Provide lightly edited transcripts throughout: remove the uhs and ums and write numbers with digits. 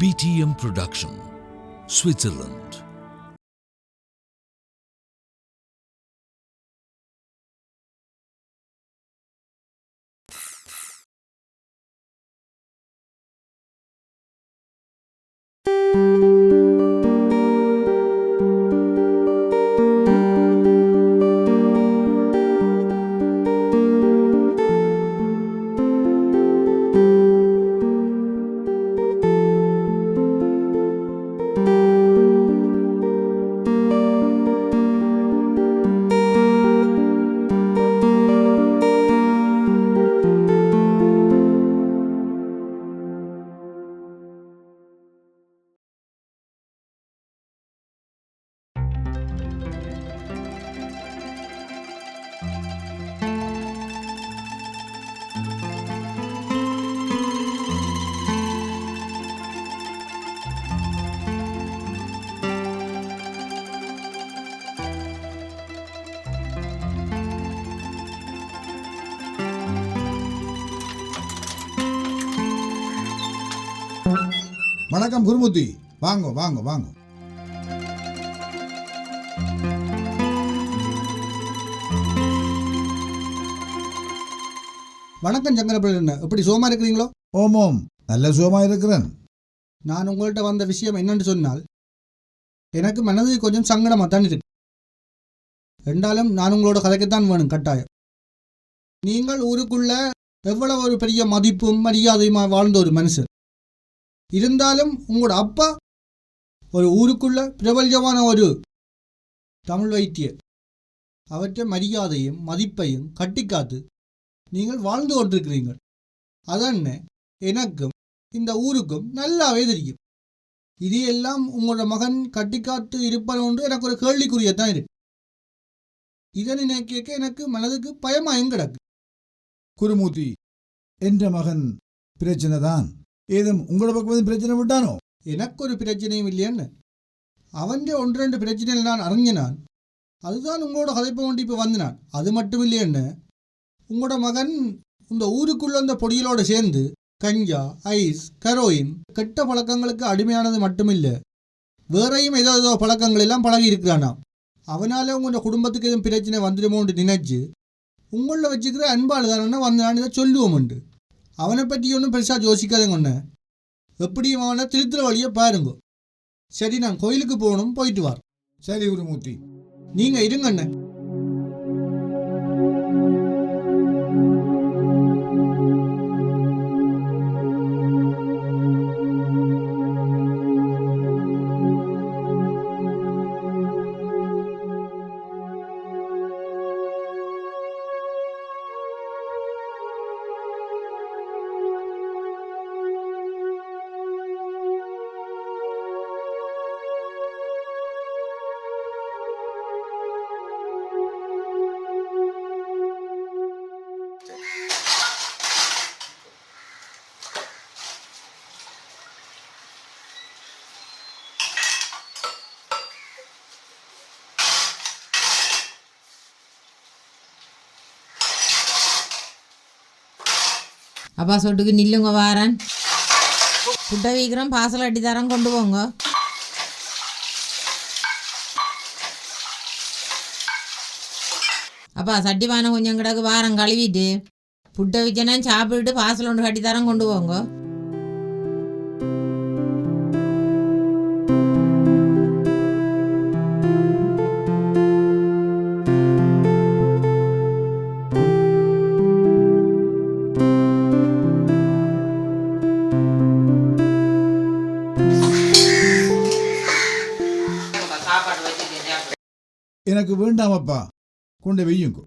BTM Production, Switzerland. வணக்கம் குருமூர்த்தி, வாங்க வாங்க வாங்க. வணக்கம் சங்கரபிள்ளை, எப்படி சுகமா இருக்கிறீங்களோ? ஓமோம், நல்ல சுகமா இருக்கிறேன். நான் உங்கள்கிட்ட வந்த விஷயம் என்னன்னு சொன்னால், எனக்கு மனது கொஞ்சம் சங்கடமாக தான் இருக்கு. ரெண்டாலும் நான் உங்களோட கதைக்குத்தான் வேணும் கட்டாயம். நீங்கள் ஊருக்குள்ள எவ்வளவு ஒரு பெரிய மதிப்பும் மரியாதையுமா வாழ்ந்த ஒரு மனுஷர் இருந்தாலும் உங்களோட அப்பா ஒரு ஊருக்குள்ள பிரபல்யமான ஒரு தமிழ் வைத்தியர். அவற்றை மரியாதையும் மதிப்பையும் கட்டிக்காத்து நீங்கள் வாழ்ந்து கொண்டிருக்கிறீங்க. அதன்னு எனக்கும் இந்த ஊருக்கும் நல்லாவே தெரியும். இதையெல்லாம் உங்களோட மகன் கட்டிக்காத்து இருப்பது எனக்கு ஒரு கேள்விக்குரியதான் இருக்கு. இதை நினைக்க எனக்கு மனதுக்கு பயமாயும் கிடக்கு. குருமூர்த்தி, என்ற மகன் பிரச்சனை தான். ஏதும் உங்களோட பக்கம் பிரச்சனை விட்டானோ? எனக்கு ஒரு பிரச்சனையும் இல்லையான்னு அவன் ஒன்று ரெண்டு பிரச்சனைகள் நான் அறிஞ்சினான். அதுதான் உங்களோட கதைப்ப கொண்டு இப்போ வந்தினான். அது மட்டும் இல்லையன்னு உங்களோட மகன் இந்த ஊருக்குள்ள அந்த பொடிகளோடு சேர்ந்து கஞ்சா, ஐஸ், கரோயின் கெட்ட பழக்கங்களுக்கு அடிமையானது மட்டுமில்லை, வேறையும் ஏதோ பழக்கங்கள் எல்லாம் பழகி இருக்கிறானா. அவனால் உங்களோட குடும்பத்துக்கு எதுவும் பிரச்சனை வந்துடுமோன்னு நினைச்சு உங்களில் வச்சுக்கிற அன்பாள் தானே வந்தான்னு இதை சொல்லுவோம் உண்டு. அவனை பற்றி ஒன்றும் பெருசாக யோசிக்காதங்க. ஒன்று எப்படியும் அவனை திருத்துற வழியை பாருங்க. சரி, நான் கோயிலுக்கு போகணும், போயிட்டு வார். சரி குருமூர்த்தி, நீங்கள் இருங்கண்ணே. அப்பா சொட்டுக்கு நில்லுங்க, வாரன் புட்டை வீக்கிறோம், பாசல் அடி தரம் கொண்டு போங்க. அப்பா சட்டி பானை கொஞ்சம் கிடக்கு, வாரம் கழுவிட்டு புட்டை வைக்கனா சாப்பிட்டுட்டு பாசல் ஒன்று கட்டி தரம் கொண்டு போங்க. எனக்கு வேண்டாமப்பா, கொண்டு வெய்யுங்க.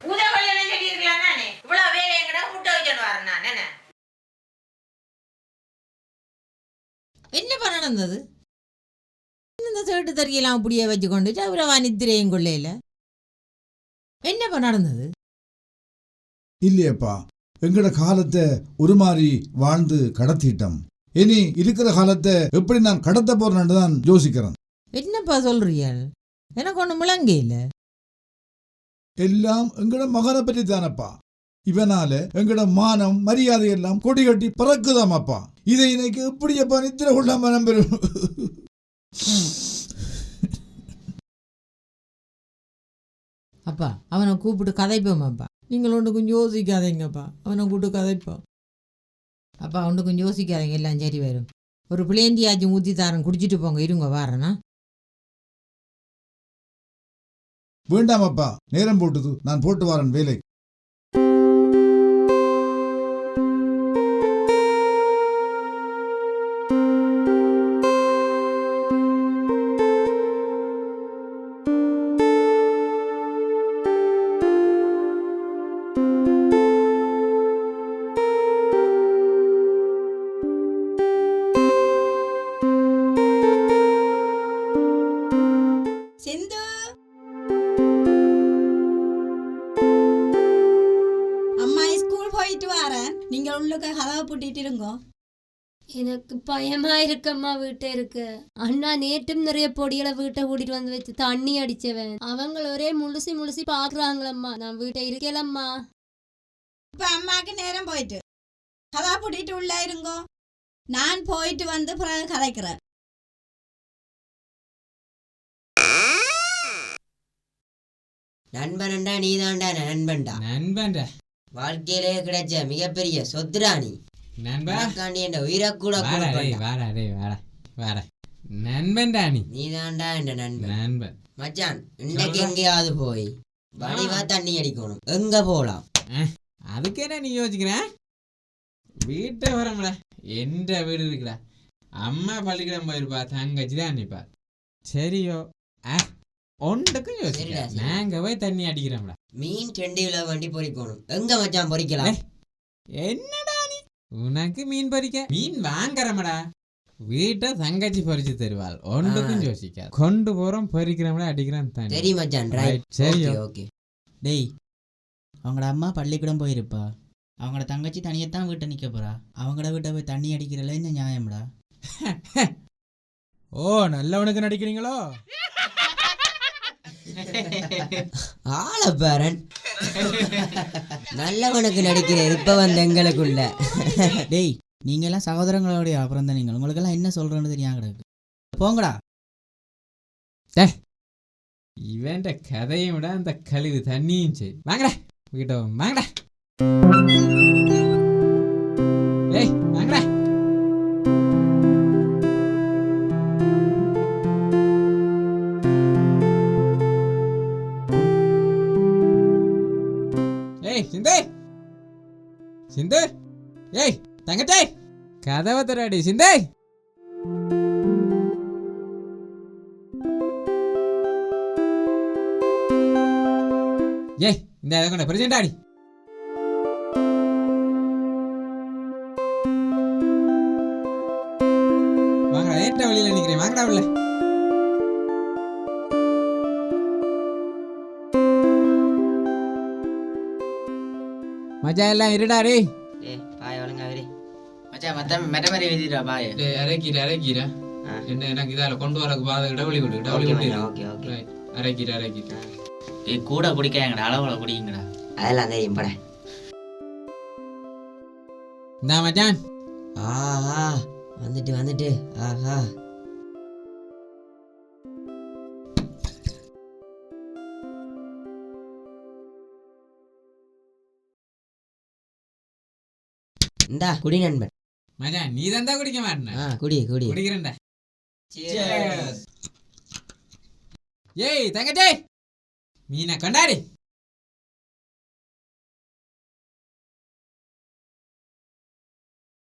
என்னப்பா நடந்தது? இந்த சேட்டு தறியெல்லாம் அப்படியே வச்சுக்கொண்டு சவுரவா நித்திரையும் கொள்ளையில என்னப்பா நடந்தது? இல்லையப்பா, எங்கட காலத்தை ஒரு மாதிரி வாழ்ந்து கடத்திட்டோம். இனி இருக்கிற காலத்தை எப்படி நான் கடத்த போறேன்னு தான் யோசிக்கிறேன். என்னப்பா சொல்றீர்கள்? எனக்கு ஒன்றும் முழங்க இல்லை. எல்லாம் எங்கட மகனை பற்றி தானப்பா. இவனால எங்கட மானம் மரியாதை எல்லாம் கொடி கட்டி பறக்குதாமாப்பா. இதை எனக்கு எப்படியப்பா நித்திர கொள்ளாம நம்புறேன். அப்பா அவனை கூப்பிட்டு கதைப்போமாப்பா. நீங்கள் ஒன்று கொஞ்சம் யோசிக்காதீங்கப்பா. அவனை கூப்பிட்டு கதைப்போம். அப்பா ஒன்று கொஞ்சம் யோசிக்காதீங்க, எல்லாம் சரி வரும். ஒரு பிளேண்டியாச்சும் ஊற்றி தாரன், குடிச்சிட்டு போங்க. இருங்க வாரேண்ணா. வேண்டாமப்பா, நேரம் போட்டுது, நான் போட்டு வரேன் வேலை. சிந்து, அம்மா ஸ்கூல் போயிட்டு வரேன். நீங்க உள்ளுக்க கதவை பூட்டிட்டு இருங்கோ. எனக்கு பயமா இருக்கம்மா. வீட்டை இருக்கு அண்ணா நேற்றும் நிறைய பொடிகளை வீட்டை கூட்டிட்டு வந்து வச்சு தண்ணி அடிச்சவன். அவங்க ஒரே முழுசி முழுசி பாக்குறாங்களம்மா. நான் வீட்டை இருக்கலம்மா. இப்ப அம்மாக்கு நேரம் போயிட்டு கதவை பூட்டிட்டு உள்ள இருங்கோ. நான் போயிட்டு வந்து பிறகு கதைக்கிறேன். நண்பன்டா நீதான்டா நண்பன்டா. நண்பன்டா வாழ்க்கையிலே கிடைச்ச மிகப்பெரிய சொத்துடா நீ. நண்பன்காண்டி என் உயிரை கூட நண்பன்டா நீதான்டா என் நண்பன். நண்பன் மச்சான், இன்னைக்கு எங்கேயாவது போய் வடிவா தண்ணி அடிக்கணும். எங்க போலாம்? அதுக்கு என்ன நீ யோசிக்கிறேன்? வீட்டை வரமுடா, எந்த வீடு இருக்குடா. அம்மா பள்ளிக்கூடம் போயிருப்பா, தங்கச்சி தான் நிப்பா. சரியோ ஒன்றுக்கும் யோசிக்கல, நாங்க போய் தண்ணி அடிக்கிறோம்டா. மீன் 2 கிலோ வண்டி பொறிக்கணும். எங்க மச்சான் பொறிக்கலாம்? என்னடா நீ, உனக்கு மீன் பொறிக்க மீன் வாங்குறமடா. வீட்டை தங்கச்சி பொறிச்சு தருவாள். ஒன்றுக்கும் யோசிக்காது. கொண்டு போறோம், பொறிக்கிறோம்டா, அடிக்கிறோம் தண்ணி. சரி மச்சான், ரைட். சரியோ ஓகே. டேய், அவங்களோட அம்மா பள்ளிக்கூடம் போயிருப்பா. அவங்களோட தங்கச்சி தனியத்தான் வீட்டை நிற்க போறா. அவங்களோட வீட்டை போய் தண்ணி அடிக்கிறல என்ன நியாயம்டா? ஓ, நல்லவனுக்கு நடிக்கிறீங்களோ? ஆள பேரன் நல்லவனுக்கு நடிக்கிற இப்ப வந்து எங்களுக்குள்ள. டேய், நீங்க எல்லாம் சகோதரங்களோடைய அப்புறம் தான் நீங்கள். உங்களுக்கெல்லாம் என்ன சொல்றேன்னு தெரியாம கிடக்கு. போங்கடா. இவன் கதையை விட அந்த கழிவு தண்ணியும் சரி. வாங்கடா வீட்டை வாங்கடா. ஏய் வாங்கடா. ஏய் சிந்து, சிந்து, ஏய் தங்கச்சே, கதவை தராடி சிந்து. ஏய் இந்த இதை கொண்ட பிரசண்டாடி. வாங்கடா, ஏற்ற வழியில நிக்கிறேன். வாங்கடா உள்ள. மஜா எல்லாம் இருடாடி. பாய ஒழுங்கா விரி மச்சான், மெட்ட மாதிரி எழுதிடுறா பாய. அரைக்கீரை என்ன எனக்கு இதால கொண்டு வரக்கு பாத டவுளி விடு. Okay okay. அரைக்கீரை கூட குடிக்காங்கடா, அளவுல குடிங்கடா. அதெல்லாம் தெரியும் பட. இந்தா மச்சான். ஆஹா வந்துட்டு ஆஹா. இந்தா குடி நண்பன். மச்சான் நீ தான் குடிக்க மாட்டேன. குடி குடிக்கிறேன்டா. ஏய் தங்கச்சே, மீனை கொண்டாடி.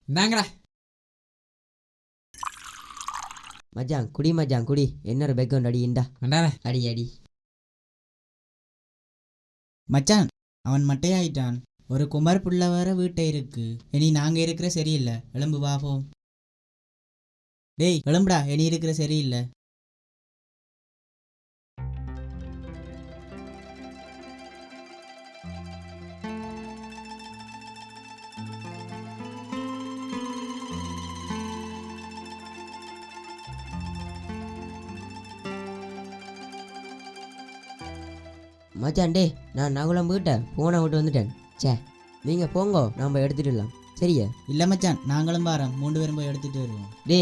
இந்தாங்கடா. மச்சான் குடி. என்னொரு பேக்கவுண்ட் அடி. இண்டா கொண்டாட. அடி. மச்சான், அவன் மட்டையாயிட்டான். ஒரு குமார் புள்ள வர வீட்டை இருக்கு. இனி நாங்க இருக்கிற சரியில்லை. எலும்பு பாப்போம். டேய் எலும்புடா, இனி இருக்கிற சரியில்லை. மச்சான் டே, நான் நகுலம் வீட்டை போனை விட்டு வந்துட்டேன். சே, நீங்கள் போங்கோ, நம்ம எடுத்துடலாம். சரியா? இல்லை மச்சான், நாங்களும் வாரோம். 3 பேரும் போய் எடுத்துட்டு வருவோம். டே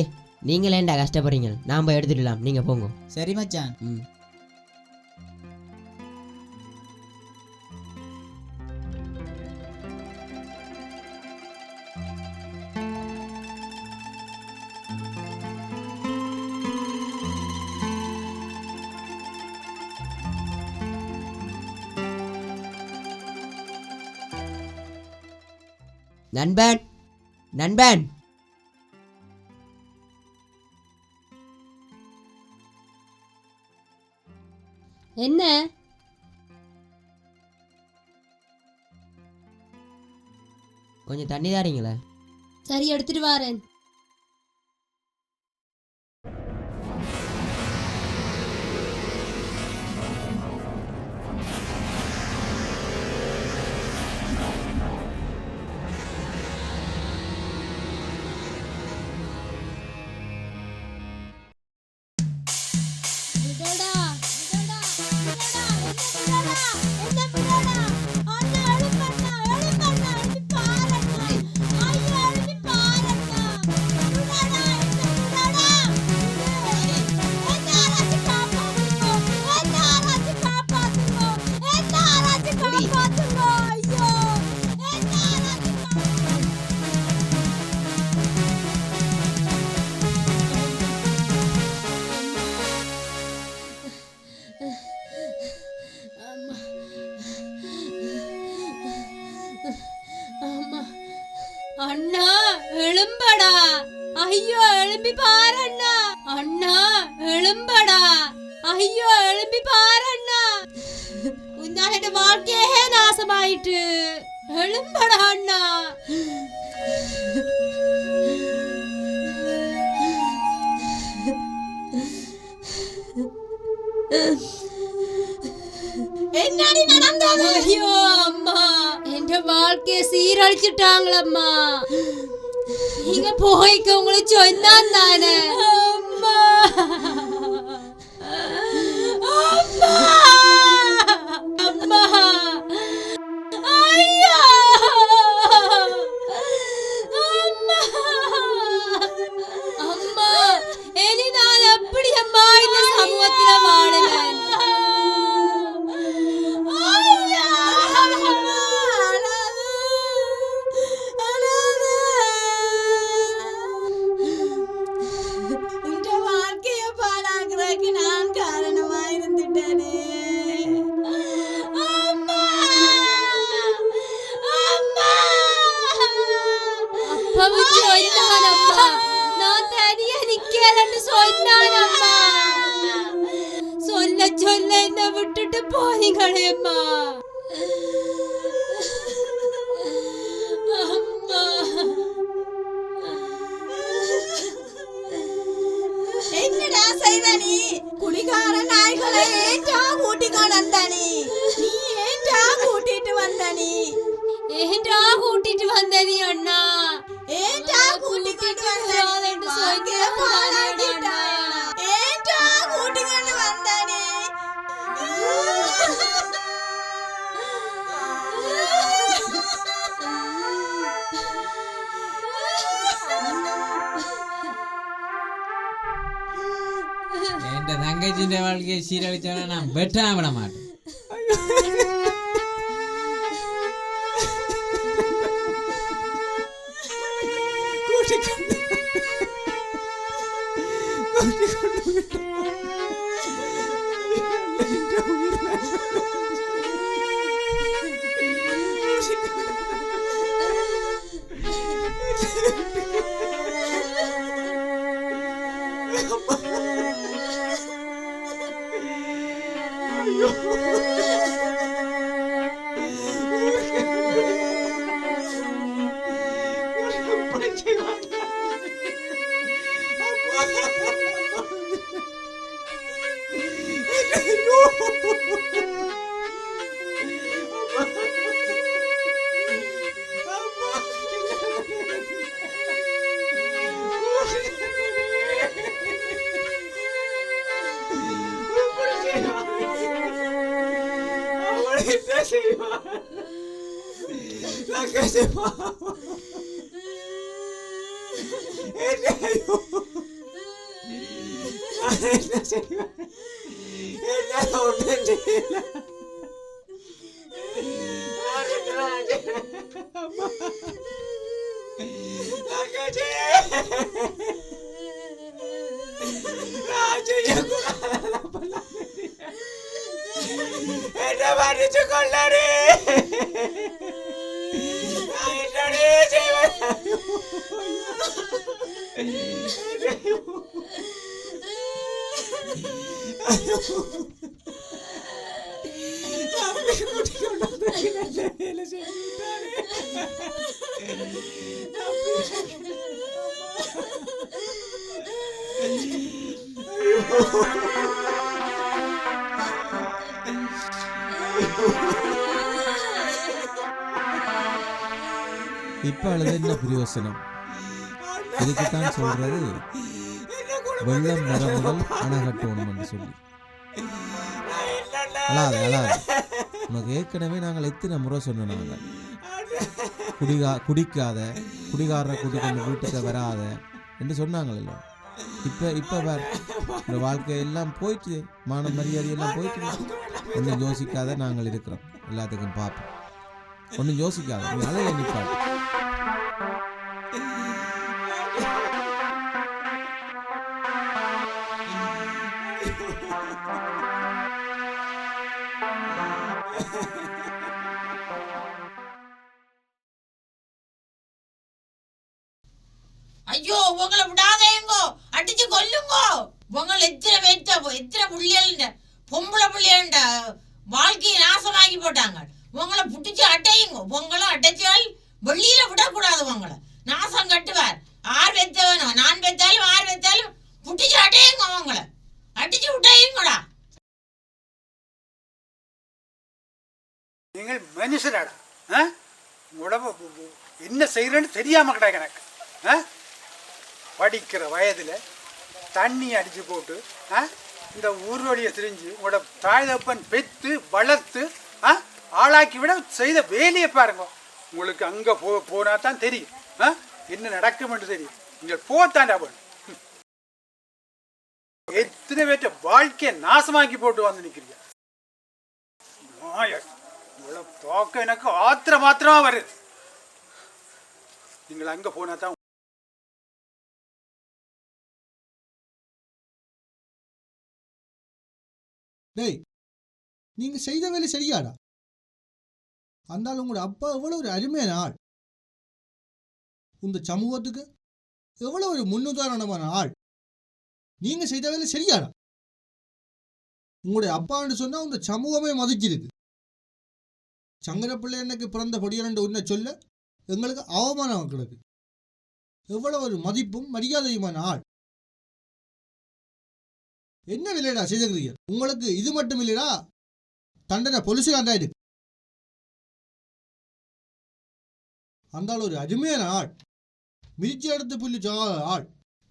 நீங்கள் ஏன்டா கஷ்டப்படுறீங்க? நான் போய் எடுத்துடலாம், நீங்கள் போங்க. சரி மச்சான். ம். நண்பன் நண்பன் என்ன? கொஞ்சம் தண்ணி தாரீங்களா? சரி, எடுத்துட்டு வாரேன். அண்ணா எழும்படா! ஐயோ எழும்பி பாரண்ணா! அண்ணா எழும்படா! ஐயோ எழும்பி பாரண்ணா! உன்னால என் வாழ்க்கையே நாசமாயிட்டு. எழும்படா அண்ணா! என்னடி நடந்தது? ஐயோ அம்மா, என் வாழ்க்கையை சீரழிச்சிட்டாங்களம்மா. நீங்க போய்க்க, உங்களுக்கு சொன்னான் தானே. அம்மா அம்மா அம்மா ஐயோ அம்மா அம்மா, இனி நான் எப்படி அம்மா இந்த சமூகத்துல வாழுவேன்? சொல்ல என்ன விட்டுட்டு போனீங்களே அம்மா. அம்மா என்னடா செய்த நீ? குடிகார நாய்களை ஏன்டா கூட்டிட்டு வந்த நீ? நீ ஏன்டா கூட்டிட்டு வந்த நீ? ஏன்டா கூட்டிட்டு வந்த நீ அண்ணா? ஏன்டா கூட்டிட்டு வந்த நீ? வாழ்க்கைய பாழாக்கிட்டா. ஏன்டா கூட்டிட்டு வந்த நீ? என் தங்கச்சிന്റെ வாழ்க்கையை சீரழிச்சவன நான் வெட்டாம விட மாட்டேன். என்ன செய்வேன்? என்னால ஒண்ணும் செய்யல. அம்மா. தங்கச்சி. நான் செய்யக்கூடாது. என்ன மன்னிச்சு கொள்ளாரு. நான் என்னோட செய்வேன். தம்பி கூட்டிக் கொண்டு வந்து நல்ல வேலை செய்துட்டாரு. இப்ப அழுது என்ன பிரயோசனம்? இதுக்குத்தான் சொல்றது வெள்ளம் வர முதல் அணை கட்டணும் என்று சொல்லி. அழாத அழாத. உனக்கு ஏற்கனவே நாங்கள் எத்தனை முறை சொன்னோம். நாங்கள் குடிக்காத, குடிகாரரை கூட்டிக்கொண்டு வீட்டுக்கு வராத என்று சொன்னாங்களோ. இப்போ வேற இந்த வாழ்க்கை எல்லாம் போயிட்டு, மான மரியாதை எல்லாம் போயிட்டு. ஒன்றும் யோசிக்காத நாங்கள் இருக்கிறோம், எல்லாத்துக்கும் பார்ப்போம். ஒன்றும் யோசிக்காத, நீ அலைய நிற்பாடு. ஐயோ உங்களை விடாதேங்கோ, அடிச்சு கொல்லுங்கோ. உங்களை எத்தனை புள்ளியல் பொம்பளை புள்ளியல்ட வாழ்க்கையை நாசமாக்கி போட்டாங்க. உங்களை புட்டிச்சு அட்டையுங்கோ. உங்களை அடைச்சால் வெளியில விடக்கூடாது. உங்களை நாசம் கட்டுவார். ஆறு வெத்தவனோ, நான் வெத்தாலும் ஆறு வெத்தாலும் புட்டிச்சு அட்டையுங்கோ. உங்களை அடிச்சு விட்டையுங்கடா. நீங்கள் மனுஷராடா. உடம்பு என்ன செய்யறேன்னு தெரியாம கிடக்கு எனக்கு. படிக்கிற வயதில் தண்ணி அடித்து போட்டு இந்த ஊர்வழியை திரிஞ்சு உங்களோட தாய் தப்பன் பெற்று வளர்த்து ஆளாக்கி விட செய்த வேலையை பாருங்க. உங்களுக்கு அங்கே போனா தான் தெரியும் என்ன நடக்கும்னு தெரியும். நீங்கள் போத்தாண்டா போன எத்தனை பேற்ற வாழ்க்கையை நாசமாக்கி போட்டு வந்து நிற்கிறீங்க. உங்களை பார்க்க எனக்கு மாத்திரமா வருது. நீங்கள் அங்கே போனா தான். டேய், நீங்க செய்த வேலை சரியாடா? அந்த உங்களோட அப்பா எவ்வளவு ஒரு அருமையான ஆள், இந்த சமூகத்துக்கு எவ்வளவு ஒரு முன்னுதாரணமான ஆள். நீங்க செய்த வேலை சரியாடா? உங்களுடைய அப்பான்னு சொன்னா இந்த சமூகமே மதிச்சிருக்கு. சங்கரப்பிள்ளை எனக்கு பிறந்த பொடியரண்டு உன்னை சொல்ல எங்களுக்கு அவமானம் கிடக்கு. எவ்வளவு ஒரு மதிப்பும் மரியாதையுமான ஆள். என்ன விலைடா செய்திருக்கிறீங்க? உங்களுக்கு இது மட்டும் இல்லைடா, தண்டனை பொலிசு ஆண்டாயிருக்கு. அந்த ஒரு அருமையான ஆள், மிதிச்சு எடுத்து புள்ளி ஆள்.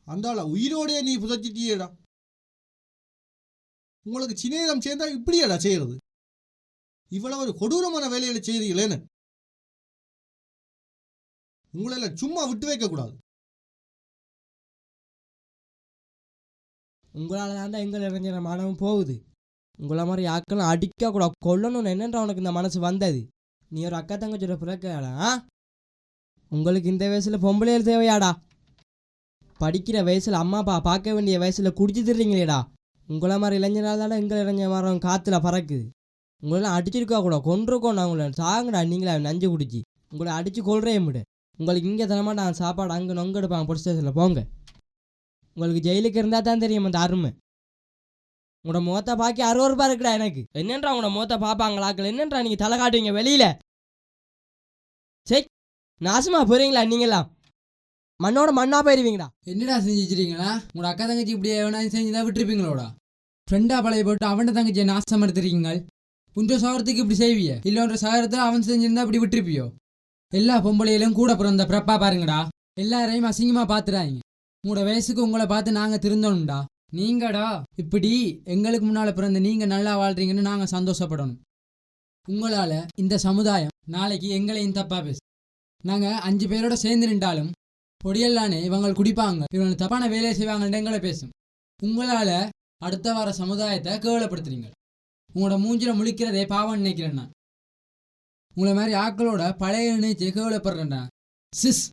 அந்த உயிரோடைய நீ புதைச்சிட்டியேடா. உங்களுக்கு சின்னம் சேர்ந்தா இப்படியாடா செய்யறது? இவ்வளவு ஒரு கொடூரமான வேலைகளை செய்கிறீங்களேன்னு உங்களை சும்மா விட்டு வைக்க கூடாது. உங்களால் தாண்டா எங்கள் இளைஞர் மனம் போகுது. உங்களை மாதிரி ஆக்கெல்லாம் அடிக்க கூட கொல்லணும்னு என்னென்ற உனக்கு இந்த மனசு வந்தது? நீ ஒரு அக்கா தங்கச்சோட பிறக்காடா? உங்களுக்கு இந்த வயசில் பொம்பளைகள் தேவையாடா? படிக்கிற வயசில் அம்மா அப்பா பார்க்க வேண்டிய வயசில் குடிச்சு திடுறீங்களேடா. உங்களை மாதிரி இளைஞரால் தானே எங்கள் இளைஞர் மரம் காற்றுல பறக்குது. உங்களெல்லாம் அடிச்சிருக்கா கூட கொண்டிருக்கோம். நான் உங்களை சாங்கடா, நீங்களா நஞ்சு குடிச்சு உங்களை அடித்து கொள்றே முடு. உங்களுக்கு இங்கே தரமாட்டான் சாப்பாடு, அங்கே நொங்க எடுப்பாங்க போலீஸ் ஸ்டேஷனில். போங்க, உங்களுக்கு ஜெயிலுக்கு இருந்தால் தான் தெரியும் அந்த அருமை. உங்களோட முகத்தை பார்க்க 60 ரூபாய் இருக்குடா எனக்கு. என்னன்றா உங்களோட முகத்தை பார்ப்பாங்களாக்கள்? என்னன்றா நீங்கள் தலை காட்டுவீங்க வெளியில்? சரி, நாசமாக போகிறீங்களா நீங்களாம்? மண்ணோட மண்ணாக போயிடுவீங்கடா. என்னடா செஞ்சு வச்சுருக்கீங்களா? உங்களோட அக்கா தங்கச்சி இப்படி எவனா செஞ்சுதான் விட்டுருப்பீங்களோடா? ஃப்ரெண்டாக பழைய போட்டு அவன்கிட்ட தங்கச்சியை நாசம் எடுத்துருக்கீங்க. உன்ற சகரத்துக்கு இப்படி செய்விய? இல்லைன்ற சகரத்தை அவன் செஞ்சிருந்தா இப்படி விட்டுருப்பியோ? எல்லா பொம்பளையிலும் கூட பிறந்த பிறப்பா பாருங்கடா. எல்லாரையும் அசிங்கமாக பார்த்துடாங்க. உங்களோட வயசுக்கு உங்களை பார்த்து நாங்கள் திருந்தோணும்டா. நீங்கடா இப்படி எங்களுக்கு முன்னால் பிறந்த நீங்கள் நல்லா வாழ்றீங்கன்னு நாங்கள் சந்தோஷப்படணும். உங்களால் இந்த சமுதாயம் நாளைக்கு எங்களையும் தப்பாக பேசு. நாங்கள் 5 பேரோட சேர்ந்து நின்றாலும் பொடியல்லானே இவங்க குடிப்பாங்க, இவங்க தப்பான வேலையை செய்வாங்கன்னு எங்களை பேசும். உங்களால் அடுத்த வார சமுதாயத்தை கேவலப்படுத்துறீங்க. உங்களோட மூஞ்சில முழிக்கிறதே பாவம் நினைக்கிறேன் நான். உங்களை மாதிரி ஆக்களோட பழைய நினைச்சு கேவலப்படுறேன்டா. சிஸ்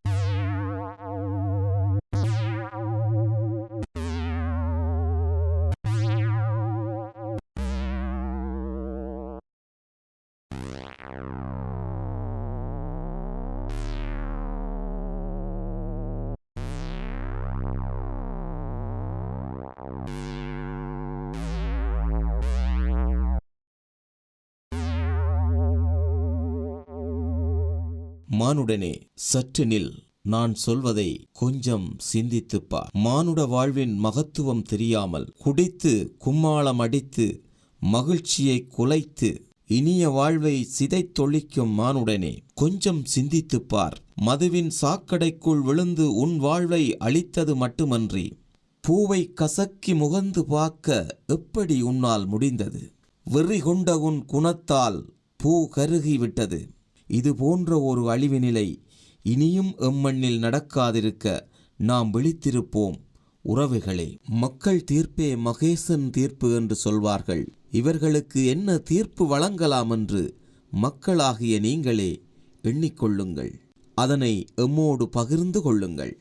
மானுடனே சற்று நில், நான் சொல்வதை கொஞ்சம் சிந்தித்துப்பார். மானுட வாழ்வின் மகத்துவம் தெரியாமல் குடித்து கும்மாளம் அடித்து மகிழ்ச்சியை குலைத்து இனிய வாழ்வை சிதைத்தொழிக்கும் மானுடனே கொஞ்சம் சிந்தித்துப்பார். மதுவின் சாக்கடைக்குள் விழுந்து உன் வாழ்வை அழித்தது மட்டுமன்றி பூவை கசக்கி முகந்து பார்க்க எப்படி உன்னால் முடிந்தது? வெறி கொண்ட உன் குணத்தால் பூ கருகிவிட்டது. இது போன்ற ஒரு அழிவு நிலை இனியும் எம்மண்ணில் நடக்காதிருக்க நாம் விழித்திருப்போம். உறவுகளே, மக்கள் தீர்ப்பே மகேசன் தீர்ப்பு என்று சொல்வார்கள். இவர்களுக்கு என்ன தீர்ப்பு வழங்கலாம் என்று மக்களாகிய நீங்களே எண்ணிக்கொள்ளுங்கள். அதனை எம்மோடு பகிர்ந்து கொள்ளுங்கள்.